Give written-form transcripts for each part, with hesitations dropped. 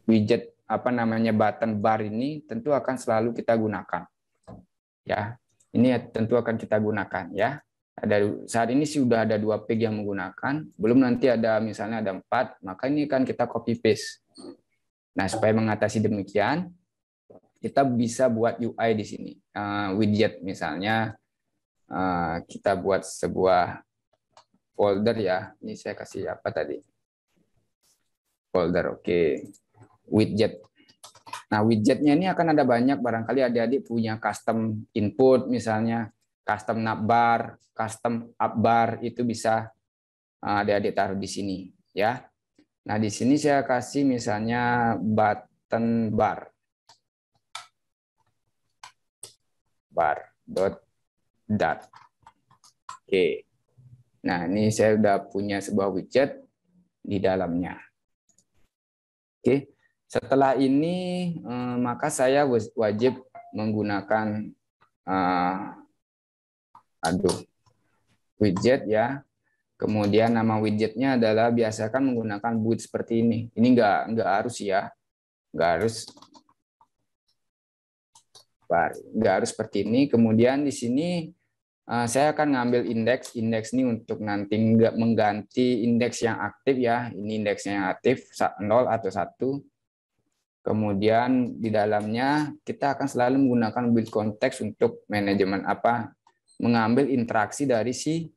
widget apa namanya button bar ini tentu akan selalu kita gunakan. Ya, ini tentu akan kita gunakan ya. Saat ini sih sudah ada 2 page yang menggunakan, belum nanti ada misalnya ada 4, maka ini kan kita copy paste. Nah, supaya mengatasi demikian, kita bisa buat UI di sini. Widget misalnya, kita buat sebuah folder ya. Ini saya kasih apa tadi? Folder, oke. Widget. Nah, widgetnya ini akan ada banyak, barangkali adik-adik punya custom input misalnya, custom navbar, custom upbar, itu bisa adik-adik taruh di sini ya. Nah, di sini saya kasih misalnya button bar. Bar.dot. Oke. Nah, ini saya sudah punya sebuah widget di dalamnya. Oke. Setelah ini maka saya wajib menggunakan widget ya. Kemudian nama widgetnya adalah biasakan menggunakan build seperti ini. Ini nggak harus ya, nggak harus seperti ini. Kemudian di sini saya akan ngambil indeks ini untuk nanti nggak mengganti indeks yang aktif ya. Ini indeksnya yang aktif 0 atau 1. Kemudian di dalamnya kita akan selalu menggunakan build context untuk manajemen mengambil interaksi dari si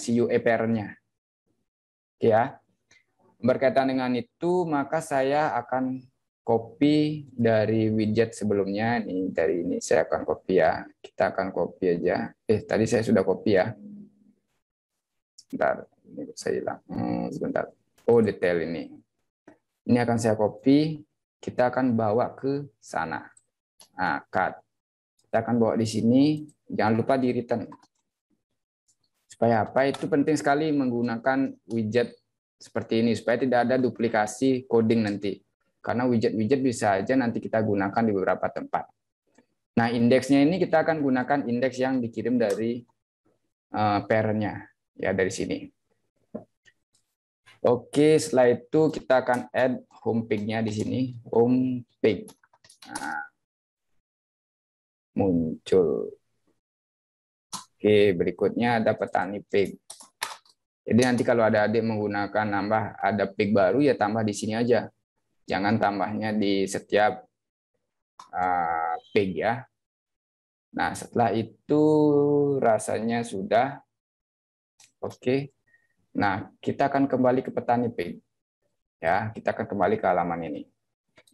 UI pair-nya. Ya. Berkaitan dengan itu, maka saya akan copy dari widget sebelumnya. Ini dari ini saya akan copy ya. Kita akan copy aja. Tadi saya sudah copy ya. Bentar, ini saya hilang. Sebentar. Oh, detail ini. Ini akan saya copy. Kita akan bawa ke sana. Nah, cut. Kita akan bawa di sini. Jangan lupa di return. Supaya apa? Itu penting sekali menggunakan widget seperti ini supaya tidak ada duplikasi coding nanti. Karena widget-widget bisa aja nanti kita gunakan di beberapa tempat. Nah, indeksnya ini kita akan gunakan indeks yang dikirim dari pair-nya ya, dari sini. Oke, setelah itu kita akan add home page-nya di sini, home page. Nah, muncul. Oke, berikutnya ada petani page. Jadi nanti kalau ada adik menggunakan ada page baru ya tambah di sini aja. Jangan tambahnya di setiap page ya. Nah, setelah itu rasanya sudah oke. Nah, kita akan kembali ke petani page. Ya, kita akan kembali ke halaman ini.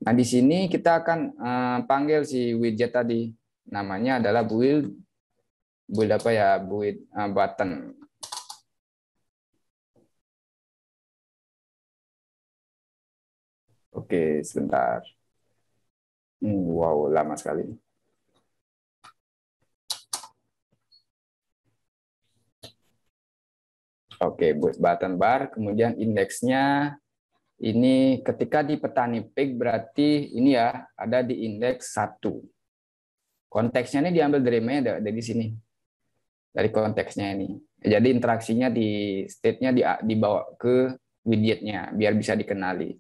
Nah, di sini kita akan panggil si widget tadi. Namanya adalah build button. Oke, sebentar. Wow, lama sekali. Oke, button bar, kemudian indeksnya ini ketika di petani page berarti ini ya ada di indeks 1. Konteksnya ini diambil dari mana? Dari sini. Dari konteksnya ini. Jadi interaksinya di state-nya dibawa ke widgetnya biar bisa dikenali.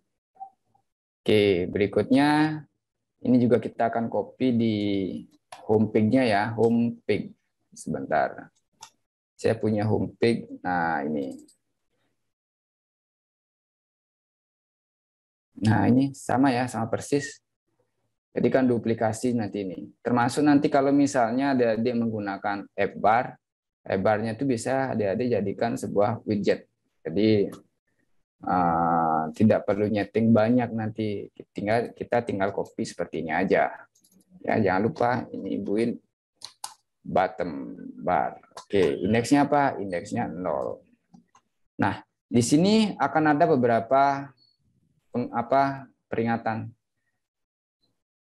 Oke, berikutnya ini juga kita akan copy di home page-nya ya, home page. Sebentar. Saya punya home page. Nah, ini. Nah, ini sama ya, sama persis. Jadi kan duplikasi nanti ini. Termasuk nanti kalau misalnya adik-adik menggunakan app-bar-nya itu bisa adik-adik jadikan sebuah widget. Jadi tidak perlu nyeting banyak nanti. Kita tinggal copy seperti ini aja. Ya, jangan lupa ini build bottom bar. Oke, indeksnya apa? Indeksnya 0. Nah, di sini akan ada beberapa peringatan.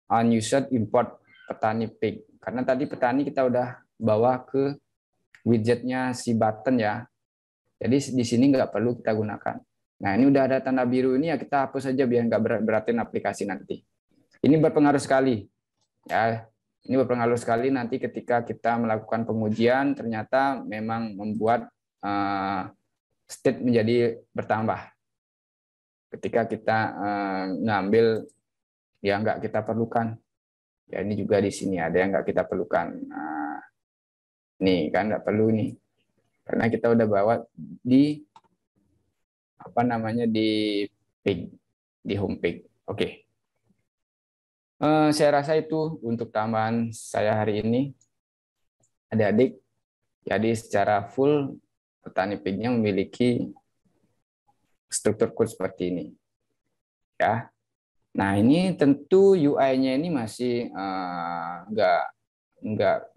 Unused import petani page. Karena tadi petani kita udah bawa ke widgetnya si button ya. Jadi di sini nggak perlu kita gunakan. Nah, ini udah ada tanda biru ini ya kita hapus saja biar nggak beratin aplikasi nanti. Ini berpengaruh sekali. Ya, ini berpengaruh sekali nanti ketika kita melakukan pengujian ternyata memang membuat state menjadi bertambah. ketika kita ngambil yang nggak kita perlukan. Ya, ini juga di sini ada yang nggak kita perlukan. Nah, nih kan nggak perlu nih, karena kita udah bawa di apa namanya di page, di home page. Oke. Saya rasa itu untuk tambahan saya hari ini, adik-adik. Jadi secara full petani pignya memiliki struktur code seperti ini, ya. Nah ini tentu UI-nya ini masih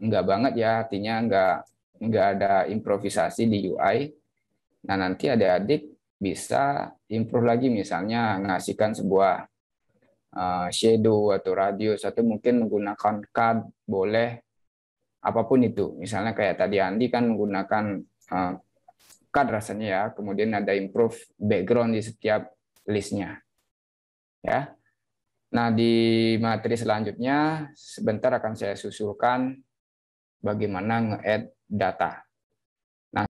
nggak banget ya, artinya nggak ada improvisasi di UI. Nah nanti adik-adik bisa improve lagi, misalnya ngasihkan sebuah shadow atau radius, atau mungkin menggunakan card, boleh apapun itu. Misalnya kayak tadi Andi kan menggunakan card rasanya ya, kemudian ada improve background di setiap listnya, ya. Nah di materi selanjutnya sebentar akan saya susulkan bagaimana nge-add data.